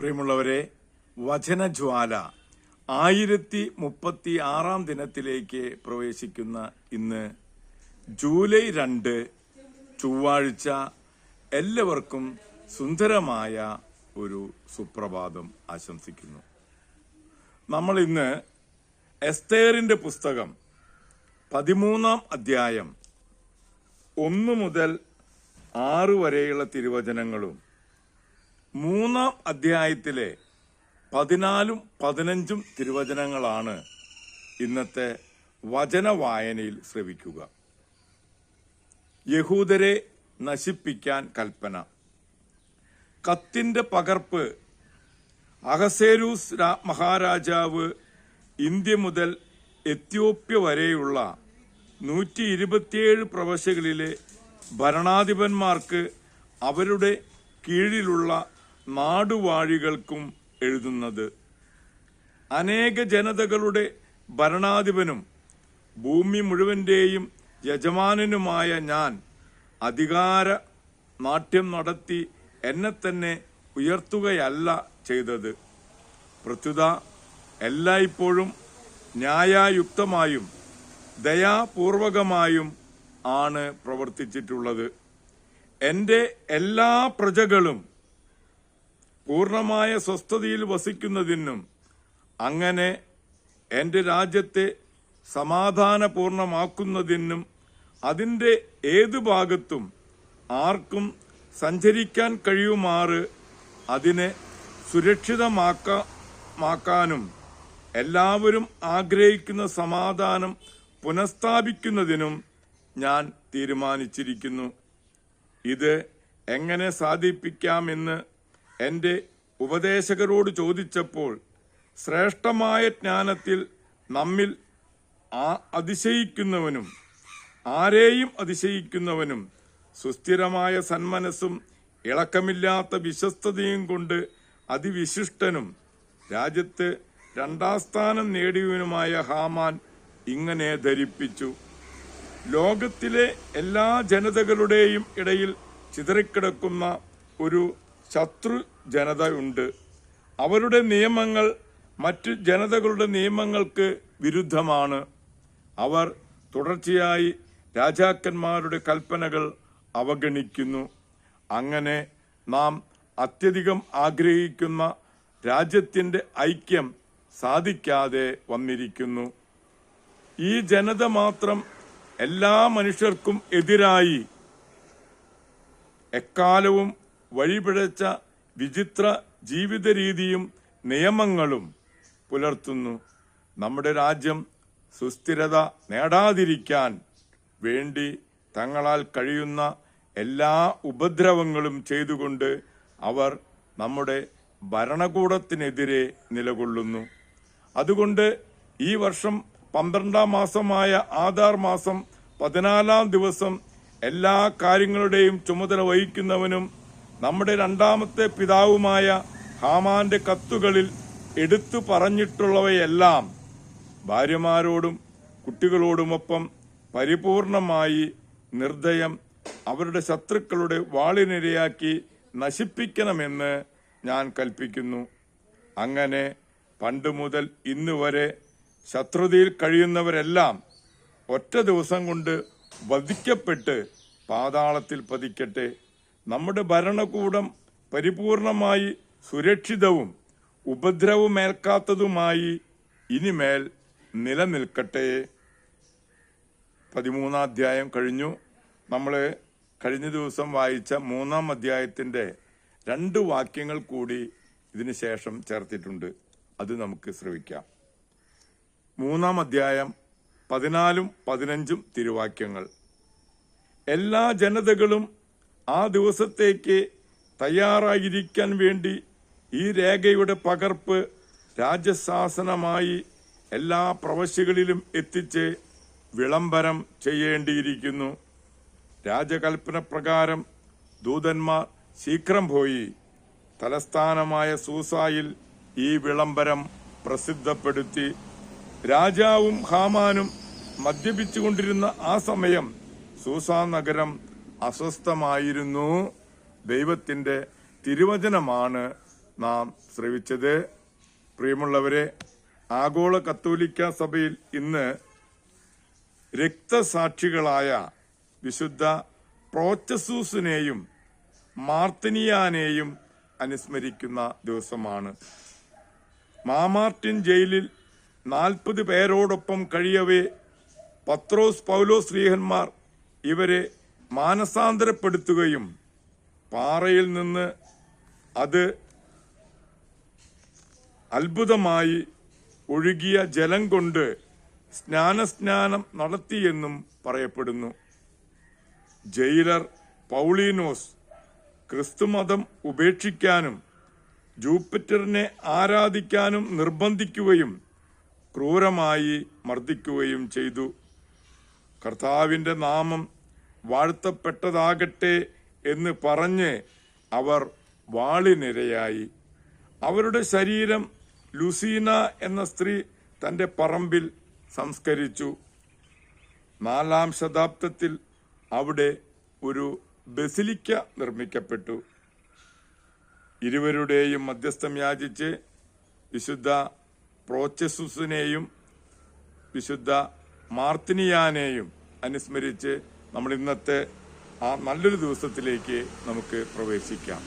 പ്രിയമുള്ളവരെ, വചനജ്വാല 1036 ദിനത്തിലേക്ക് പ്രവേശിക്കുന്ന ഇന്ന് ജൂലൈ 2 ചൊവ്വാഴ്ച എല്ലാവർക്കും സുന്ദരമായ ഒരു സുപ്രഭാതം ആശംസിക്കുന്നു. നമ്മൾ ഇന്ന് എസ്തേറിന്റെ പുസ്തകം 13 അധ്യായം 1 മുതൽ 6 വരെയുള്ള തിരുവചനങ്ങളും 3 അധ്യായത്തിലെ 14 15 തിരുവചനങ്ങളാണ് ഇന്നത്തെ വചന വായനയിൽ ശ്രവിക്കുക. യഹൂദരെ നശിപ്പിക്കാൻ കൽപ്പന. കത്തിന്റെ പകർപ്പ് അഹസേരൂസ് മഹാരാജാവ് ഇന്ത്യ മുതൽ എത്യോപ്യ വരെയുള്ള 127 പ്രവിശ്യകളിലെ ഭരണാധിപന്മാർക്ക് അവരുടെ കീഴിലുള്ള നാടുവാഴികൾക്കും എഴുതുന്നത്. അനേക ജനതകളുടെ ഭരണാധിപനും ഭൂമി മുഴുവന്റെയും യജമാനനുമായ ഞാൻ അധികാര നാട്യം നടത്തി എന്നെ തന്നെ ഉയർത്തുകയല്ല ചെയ്തത്. പ്രത്യുത എല്ലായ്പ്പോഴും ന്യായയുക്തമായും ദയാപൂർവകമായും ആണ് പ്രവർത്തിച്ചിട്ടുള്ളത്. എന്റെ എല്ലാ പ്രജകളും പൂർണമായ സ്വസ്ഥതയിൽ വസിക്കുന്നതിനും അങ്ങനെ എന്റെ രാജ്യത്തെ സമാധാനപൂർണമാക്കുന്നതിനും അതിന്റെ ഏതു ഭാഗത്തും ആർക്കും സഞ്ചരിക്കാൻ കഴിയുമാറ് അതിനെ സുരക്ഷിതമാക്കാനും എല്ലാവരും ആഗ്രഹിക്കുന്ന സമാധാനം പുനഃസ്ഥാപിക്കുന്നതിനും ഞാൻ തീരുമാനിച്ചിരിക്കുന്നു. ഇത് എങ്ങനെ സാധിപ്പിക്കാമെന്ന് എന്റെ ഉപദേശകരോട് ചോദിച്ചപ്പോൾ ശ്രേഷ്ഠമായ ജ്ഞാനത്തിൽ നമ്മിൽ അതിശയിക്കുന്നവനും ആരെയും അതിശയിക്കുന്നവനും സുസ്ഥിരമായ സന്മനസ്സും ഇളക്കമില്ലാത്ത വിശ്വസ്തതയും കൊണ്ട് അതിവിശിഷ്ടനും രാജ്യത്ത് 2ാം സ്ഥാനം നേടിയവനുമായ ഹാമാൻ ഇങ്ങനെ ധരിപ്പിച്ചു: ലോകത്തിലെ എല്ലാ ജനതകളുടെയും ഇടയിൽ ചിതറിക്കിടക്കുന്ന ഒരു ശത്രു ജനത ഉണ്ട്. അവരുടെ നിയമങ്ങൾ മറ്റു ജനതകളുടെ നിയമങ്ങൾക്ക് വിരുദ്ധമാണ്. അവർ തുടർച്ചയായി രാജാക്കന്മാരുടെ കൽപ്പനകൾ അവഗണിക്കുന്നു. അങ്ങനെ നാം അത്യധികം ആഗ്രഹിക്കുന്ന രാജ്യത്തിന്റെ ഐക്യം സാധിക്കാതെ വന്നിരിക്കുന്നു. ഈ ജനത മാത്രം എല്ലാ മനുഷ്യർക്കും എതിരായി എക്കാലവും വഴിപിഴച്ച വിചിത്ര ജീവിത രീതിയും നിയമങ്ങളും പുലർത്തുന്നു. നമ്മുടെ രാജ്യം സുസ്ഥിരത നേടാതിരിക്കാൻ വേണ്ടി തങ്ങളാൽ കഴിയുന്ന എല്ലാ ഉപദ്രവങ്ങളും ചെയ്തുകൊണ്ട് അവർ നമ്മുടെ ഭരണകൂടത്തിനെതിരെ നിലകൊള്ളുന്നു. അതുകൊണ്ട് ഈ വർഷം 12ാം മാസമായ ആദാർ മാസം 14ാം ദിവസം എല്ലാ കാര്യങ്ങളുടെയും ചുമതല വഹിക്കുന്നവനും നമ്മുടെ 2ാമത്തെ പിതാവുമായ ഹാമാന്റെ കത്തുകളിൽ എടുത്തു പറഞ്ഞിട്ടുള്ളവയെല്ലാം ഭാര്യമാരോടും കുട്ടികളോടുമൊപ്പം പരിപൂർണമായി നിർദ്ദയം അവരുടെ ശത്രുക്കളുടെ വാളിനിരയാക്കി നശിപ്പിക്കണമെന്ന് ഞാൻ കൽപ്പിക്കുന്നു. അങ്ങനെ പണ്ട് മുതൽ ഇന്ന് വരെ ശത്രുതയിൽ കഴിയുന്നവരെല്ലാം ഒറ്റ ദിവസം കൊണ്ട് വധിക്കപ്പെട്ട് പാതാളത്തിൽ പതിക്കട്ടെ. നമ്മുടെ ഭരണകൂടം പരിപൂർണമായി സുരക്ഷിതവും ഉപദ്രവമേൽക്കാത്തതുമായി ഇനിമേൽ നിലനിൽക്കട്ടെ. 13ാം അധ്യായം കഴിഞ്ഞു. നമ്മൾ കഴിഞ്ഞ ദിവസം വായിച്ച 3ാം അധ്യായത്തിന്റെ 2 വാക്യങ്ങൾ കൂടി ഇതിന് ശേഷം ചേർത്തിട്ടുണ്ട്. അത് നമുക്ക് ശ്രവിക്കാം. 3ാം അധ്യായം 14 15 തിരുവാക്യങ്ങൾ. എല്ലാ ജനതകളും ആ ദിവസത്തേക്ക് തയ്യാറായിരിക്കാൻ വേണ്ടി ഈ രേഖയുടെ പകർപ്പ് രാജശാസനമായി എല്ലാ പ്രവിശ്യകളിലും എത്തിച്ച് വിളംബരം ചെയ്യേണ്ടിയിരിക്കുന്നു. രാജകൽപ്പന പ്രകാരം ദൂതന്മാർ ശീഘ്രം പോയി തലസ്ഥാനമായ സൂസായിൽ ഈ വിളംബരം പ്രസിദ്ധപ്പെടുത്തി. രാജാവും ഹാമാനും മദ്യപിച്ചുകൊണ്ടിരുന്ന ആ സമയം സൂസാ നഗരം അസ്വസ്ഥമായിരുന്നു. ദൈവത്തിന്റെ തിരുവചനമാണ് നാം ശ്രവിച്ചത്. പ്രിയമുള്ളവരെ, ആഗോള കത്തോലിക്ക സഭയിൽ ഇന്ന് രക്തസാക്ഷികളായ വിശുദ്ധ പ്രോച്ചസൂസിനെയും മാർത്തിനിയാനെയും അനുസ്മരിക്കുന്ന ദിവസമാണ്. മാമാർട്ടിൻ ജയിലിൽ 40 പേരോടൊപ്പം കഴിയവേ പത്രോസ് പൗലോസ് ശ്ലീഹന്മാർ ഇവരെ മാനസാന്തരപ്പെടുത്തുകയും പാറയിൽ നിന്ന് അത് അത്ഭുതമായി ഒഴുകിയ ജലം കൊണ്ട് സ്നാനം നടത്തിയെന്നും പറയപ്പെടുന്നു. ജയിലർ പൗളീനോസ് ക്രിസ്തുമതം ഉപേക്ഷിക്കാനും ജൂപ്പിറ്ററിനെ ആരാധിക്കാനും നിർബന്ധിക്കുകയും ക്രൂരമായി മർദ്ദിക്കുകയും ചെയ്തു. കർത്താവിന്റെ നാമം വാഴ്ത്തപ്പെട്ടതാകട്ടെ എന്ന് പറഞ്ഞ് അവർ വാളിനിരയായി. അവരുടെ ശരീരം ലുസീന എന്ന സ്ത്രീ തന്റെ പറമ്പിൽ സംസ്കരിച്ചു. 4-ാം ശതാബ്ദത്തിൽ അവിടെ ഒരു ബസിലിക്ക നിർമ്മിക്കപ്പെട്ടു. ഇരുവരുടെയും മധ്യസ്ഥം യാചിച്ച് വിശുദ്ധ പ്രോച്ചസൂസിനെയും വിശുദ്ധ മാർത്തിനിയാനെയും അനുസ്മരിച്ച് നമ്മൾ ഇന്നത്തെ ആ നല്ലൊരു ദിവസത്തിലേക്ക് നമുക്ക് പ്രവേശിക്കാം.